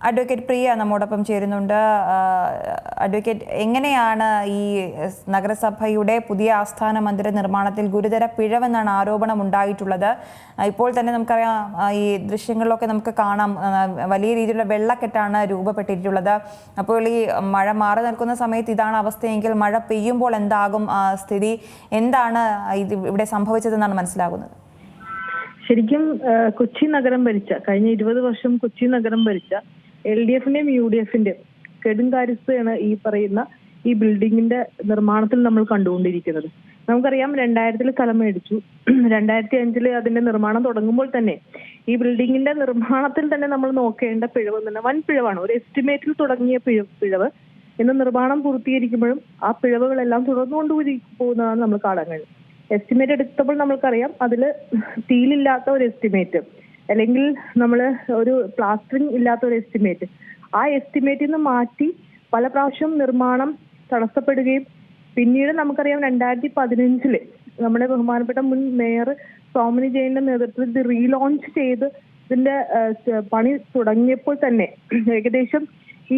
Advocate പ്രിയ നമ്മോടൊപ്പം ചേരുന്നുണ്ട്. Advocate, എങ്ങനെയാണ് ഈ നഗരസഭയുടെ പുതിയ ആസ്ഥാന മന്ദിര നിർമ്മാണത്തിൽ ഗുരുതര പിഴവെന്നാണ് ആരോപണം ഉണ്ടായിട്ടുള്ളത്? ഇപ്പോൾ തന്നെ നമുക്കറിയാം, ഈ ദൃശ്യങ്ങളിലൊക്കെ നമുക്ക് കാണാം, വലിയ രീതിയിലുള്ള വെള്ളക്കെട്ടാണ് രൂപപ്പെട്ടിട്ടുള്ളത്. അപ്പോൾ ഈ മഴ മാറി നിൽക്കുന്ന സമയത്ത് ഇതാണ് അവസ്ഥയെങ്കിൽ മഴ പെയ്യുമ്പോൾ എന്താകും സ്ഥിതി? എന്താണ് ഇവിടെ സംഭവിച്ചതെന്നാണ് മനസ്സിലാകുന്നത്? ശരിക്കും കൊച്ചി നഗരം ഭരിച്ച കഴിഞ്ഞ 20 വർഷം കൊച്ചി നഗരം ഭരിച്ച LDFന്റെയും UDFന്റെയും കെടുങ്കാര്യസ്ഥയാണ് ഈ പറയുന്ന ഈ ബിൽഡിങ്ങിന്റെ നിർമ്മാണത്തിൽ നമ്മൾ കണ്ടുകൊണ്ടിരിക്കുന്നത്. നമുക്കറിയാം, 2000 സ്ഥലം മേടിച്ചു, 2005 അതിന്റെ നിർമ്മാണം തുടങ്ങുമ്പോൾ തന്നെ ഈ ബിൽഡിങ്ങിന്റെ നിർമ്മാണത്തിൽ തന്നെ നമ്മൾ നോക്കേണ്ട പിഴവ് തന്നെ വൻ പിഴവാണ്. ഒരു എസ്റ്റിമേറ്റിൽ തുടങ്ങിയ പിഴവ് ഇന്ന് നിർമ്മാണം പൂർത്തീകരിക്കുമ്പോഴും ആ പിഴവുകളെല്ലാം തുടർന്നുകൊണ്ട് പോകുന്നതാണ് നമ്മൾ കാണാൻ കഴിയും. എസ്റ്റിമേറ്റ് എടുത്തപ്പോൾ നമ്മൾക്കറിയാം, അതിൽ സ്റ്റീലില്ലാത്ത ഒരു എസ്റ്റിമേറ്റ്, അല്ലെങ്കിൽ നമ്മൾ ഒരു പ്ലാസ്റ്ററിംഗ് ഇല്ലാത്ത ഒരു എസ്റ്റിമേറ്റ്, ആ എസ്റ്റിമേറ്റിൽ നിന്ന് മാറ്റി പല പ്രാവശ്യം നിർമ്മാണം തടസ്സപ്പെടുകയും പിന്നീട് നമുക്കറിയാം 2015 നമ്മുടെ ബഹുമാനപ്പെട്ട മുൻ മേയർ സോമനി ജെയിന്റെ നേതൃത്വത്തിൽ ഇത് റീലോഞ്ച് ചെയ്ത് ഇതിന്റെ പണി തുടങ്ങിയപ്പോൾ തന്നെ ഏകദേശം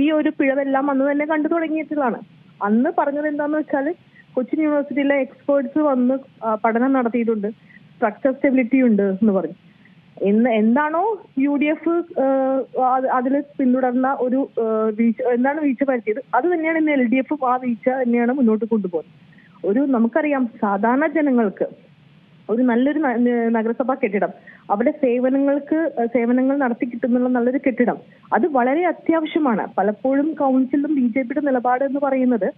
ഈ ഒരു പിഴവെല്ലാം അന്ന് തന്നെ കണ്ടു തുടങ്ങിയിട്ടുള്ളതാണ്. അന്ന് പറഞ്ഞത് എന്താന്ന് വെച്ചാൽ, കൊച്ചിൻ യൂണിവേഴ്സിറ്റിയിലെ എക്സ്പേർട്സ് വന്ന് പഠനം നടത്തിയിട്ടുണ്ട്, സ്ട്രക്ചർ സ്റ്റെബിലിറ്റി ഉണ്ട് എന്ന് പറഞ്ഞു. എന്താണോ UDF അതിൽ പിന്തുടർന്ന ഒരു എന്താണ് വീഴ്ച വരുത്തിയത്, അത് തന്നെയാണ് ഇന്ന് LDF ആ വീഴ്ച തന്നെയാണ് മുന്നോട്ട് കൊണ്ടുപോകുന്നത്. നമുക്കറിയാം, സാധാരണ ജനങ്ങൾക്ക് ഒരു നല്ലൊരു നഗരസഭാ കെട്ടിടം, അവിടെ സേവനങ്ങൾ നടത്തി കിട്ടുന്നുള്ള നല്ലൊരു കെട്ടിടം, അത് വളരെ അത്യാവശ്യമാണ്. പലപ്പോഴും കൗൺസിലും BJPയുടെ നിലപാട് എന്ന് പറയുന്നത്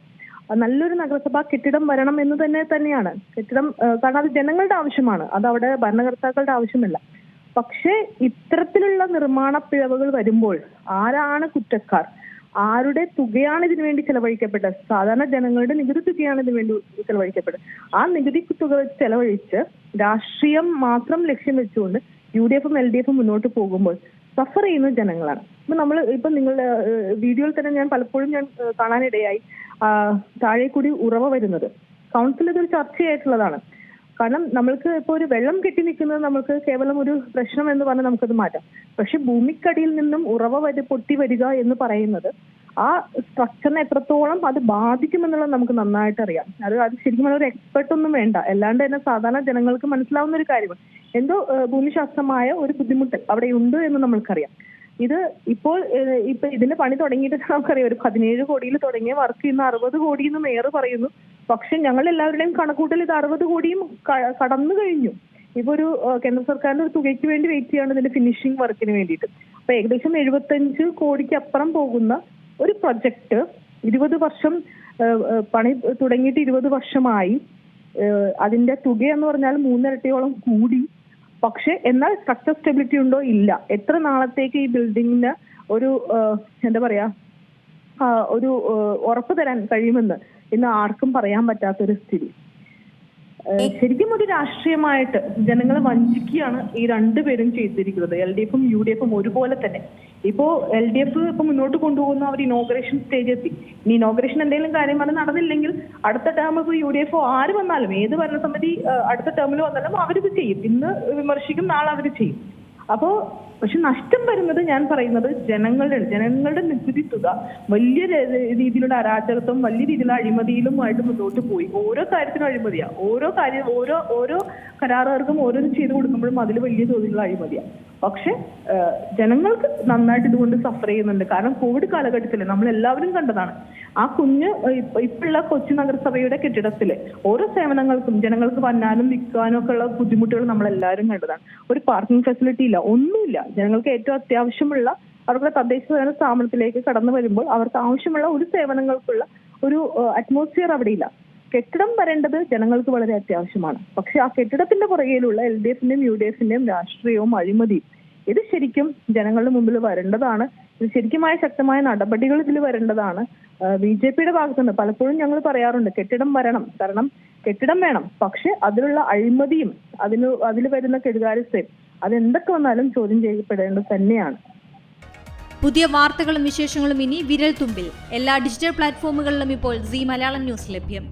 നല്ലൊരു നഗരസഭാ കെട്ടിടം വരണം എന്ന് തന്നെയാണ്. കെട്ടിടം കാരണം അത് ജനങ്ങളുടെ ആവശ്യമാണ്, അത് അവിടെ ഭരണകർത്താക്കളുടെ ആവശ്യമല്ല. പക്ഷേ ഇത്തരത്തിലുള്ള നിർമ്മാണ പിഴവുകൾ വരുമ്പോൾ ആരാണ് കുറ്റക്കാർ? ആരുടെ തുകയാണ് ഇതിനു വേണ്ടി ചെലവഴിക്കപ്പെട്ടത്? സാധാരണ ജനങ്ങളുടെ നികുതി തുകയാണ് ഇതിനു വേണ്ടി ചെലവഴിക്കപ്പെട്ടത്. ആ നികുതി തുക ചെലവഴിച്ച് രാഷ്ട്രീയം മാത്രം ലക്ഷ്യം വെച്ചുകൊണ്ട് UDFും LDFും മുന്നോട്ട് പോകുമ്പോൾ സഫർ ചെയ്യുന്ന ജനങ്ങളാണ്. ഇപ്പൊ നിങ്ങളുടെ വീഡിയോയിൽ തന്നെ ഞാൻ പലപ്പോഴും കാണാനിടയായി, താഴെ കൂടി ഉറവ വരുന്നത്. കൗൺസിൽ ഇതൊരു ചർച്ചയായിട്ടുള്ളതാണ്. കാരണം നമ്മൾക്ക് ഇപ്പോൾ ഒരു വെള്ളം കെട്ടി നിൽക്കുന്നത് നമുക്ക് കേവലം ഒരു പ്രശ്നം എന്ന് പറഞ്ഞാൽ നമുക്കത് മാറ്റാം. പക്ഷെ ഭൂമിക്കടിയിൽ നിന്നും ഉറവ പൊട്ടി വരിക എന്ന് പറയുന്നത് ആ സ്ട്രക്ചറിനെ എത്രത്തോളം അത് ബാധിക്കുമെന്നുള്ളത് നമുക്ക് നന്നായിട്ട് അറിയാം. അത് ശരിക്കും ഒരു എക്സ്പെർട്ട് ഒന്നും വേണ്ട, അല്ലാണ്ട് തന്നെ സാധാരണ ജനങ്ങൾക്ക് മനസ്സിലാവുന്ന ഒരു കാര്യമാണ്. എന്തോ ഭൂമിശാസ്ത്രമായ ഒരു ബുദ്ധിമുട്ട് അവിടെ ഉണ്ട് എന്ന് നമ്മൾക്കറിയാം. ഇപ്പൊ ഇതിന്റെ പണി തുടങ്ങിയിട്ട് നമുക്കറിയാം, ഒരു 17 കോടിയിൽ തുടങ്ങിയ വർക്ക് ഇന്ന് 60 കോടി എന്ന് മേയർ പറയുന്നു. പക്ഷെ ഞങ്ങൾ എല്ലാവരുടെയും കണക്കൂട്ടൽ ഇത് 60 കോടിയും കടന്നു കഴിഞ്ഞു. ഇപ്പൊ ഒരു കേന്ദ്ര സർക്കാരിന്റെ ഒരു തുകയ്ക്ക് വേണ്ടി വെയിറ്റ് ചെയ്യാണ് ഇതിന്റെ ഫിനിഷിംഗ് വർക്കിന് വേണ്ടിയിട്ട്. അപ്പൊ ഏകദേശം 75 കോടിക്ക് അപ്പുറം പോകുന്ന ഒരു പ്രൊജക്ട് 20 വർഷം പണി തുടങ്ങിയിട്ട് 20 വർഷമായി. അതിന്റെ തുക എന്ന് പറഞ്ഞാൽ 3 ഇരട്ടിയോളം കൂടി. പക്ഷെ എന്നാൽ സ്ട്രക്ചർ സ്റ്റെബിലിറ്റി ഉണ്ടോ? ഇല്ല. എത്ര നാളത്തേക്ക് ഈ ബിൽഡിങ്ങിന് ഒരു ഒരു ഉറപ്പ് തരാൻ കഴിയുമെന്ന് ഇന്ന് ആർക്കും പറയാൻ പറ്റാത്തൊരു സ്ഥിതി. ശരിക്കും ഒരു രാഷ്ട്രീയമായിട്ട് ജനങ്ങളെ വഞ്ചിക്കുകയാണ് ഈ രണ്ടുപേരും ചെയ്തിരിക്കുന്നത്, LDFും UDFും ഒരുപോലെ തന്നെ. ഇപ്പോ LDF ഇപ്പൊ മുന്നോട്ട് കൊണ്ടുപോകുന്ന അവർ ഇനോഗ്രേഷൻ സ്റ്റേജ് എത്തി. ഇനി ഇനോഗ്രേഷൻ എന്തെങ്കിലും കാര്യം അത് നടന്നില്ലെങ്കിൽ അടുത്ത ടേം ഇപ്പോൾ UDF ആര് വന്നാലും, ഏത് ഭരണസമിതി അടുത്ത ടേമിൽ വന്നാലും അവരിത് ചെയ്യും. ഇന്ന് വിമർശിക്കും, നാളെ അവർ ചെയ്യും. പക്ഷെ നഷ്ടം വരുന്നത്, ഞാൻ പറയുന്നത് ജനങ്ങളുടെ നികുതി തുക വലിയ രീതിയിലുള്ള അരാജകത്വം, വലിയ രീതിയിലുള്ള അഴിമതിയിലുമായിട്ട് മുന്നോട്ട് പോയി. ഓരോ കാര്യത്തിനും അഴിമതിയാ. ഓരോ കരാറുകാർക്കും ഓരോന്ന് ചെയ്തു കൊടുക്കുമ്പോഴും അതിൽ വലിയ തോതിലുള്ള അഴിമതിയാണ്. പക്ഷെ ജനങ്ങൾക്ക് നന്നായിട്ട് ഇതുകൊണ്ട് സഫർ ചെയ്യുന്നുണ്ട്. കാരണം കോവിഡ് കാലഘട്ടത്തിൽ നമ്മൾ എല്ലാവരും കണ്ടതാണ്, ആ ഇപ്പോഴുള്ള കൊച്ചി നഗരസഭയുടെ കെട്ടിടത്തില് ഓരോ സേവനങ്ങൾക്കും ജനങ്ങൾക്ക് വന്നാനും നിൽക്കാനും ഒക്കെ ഉള്ള ബുദ്ധിമുട്ടുകൾ നമ്മൾ എല്ലാവരും കണ്ടതാണ്. ഒരു പാർക്കിംഗ് ഫെസിലിറ്റി ഇല്ല, ഒന്നുമില്ല. ജനങ്ങൾക്ക് ഏറ്റവും അത്യാവശ്യമുള്ള അവരുടെ തദ്ദേശ സ്വയംഭരണ സ്ഥാപനത്തിലേക്ക് കടന്നു വരുമ്പോൾ അവർക്ക് ആവശ്യമുള്ള ഒരു സേവനങ്ങൾക്കുള്ള ഒരു അറ്റ്മോസ്ഫിയർ അവിടെ ഇല്ല. കെട്ടിടം വരേണ്ടത് ജനങ്ങൾക്ക് വളരെ അത്യാവശ്യമാണ്. പക്ഷെ ആ കെട്ടിടത്തിന്റെ പുറകിലുള്ള LDFന്റെയും UDFന്റെയും രാഷ്ട്രീയവും അഴിമതിയും ഇത് ശരിക്കും ജനങ്ങളുടെ മുമ്പിൽ വരേണ്ടതാണ്. ഇത് ശരിക്കുമായ ശക്തമായ നടപടികൾ ഇതിൽ വരേണ്ടതാണ്. BJPയുടെ ഭാഗത്തുനിന്ന് പലപ്പോഴും ഞങ്ങൾ പറയാറുണ്ട്, കെട്ടിടം വരണം, കാരണം കെട്ടിടം വേണം. പക്ഷെ അതിലുള്ള അഴിമതിയും അതിൽ വരുന്ന കെടുകാര്യസ്ഥയും അതെന്തൊക്കെ വന്നാലും ചോദ്യം ചെയ്യപ്പെടേണ്ടത് തന്നെയാണ്. പുതിയ വാർത്തകളും വിശേഷങ്ങളും ഇനി വിരൽ തുമ്പിൽ. എല്ലാ ഡിജിറ്റൽ പ്ലാറ്റ്ഫോമുകളിലും ഇപ്പോൾ Zee മലയാളം ന്യൂസ് ലഭ്യം.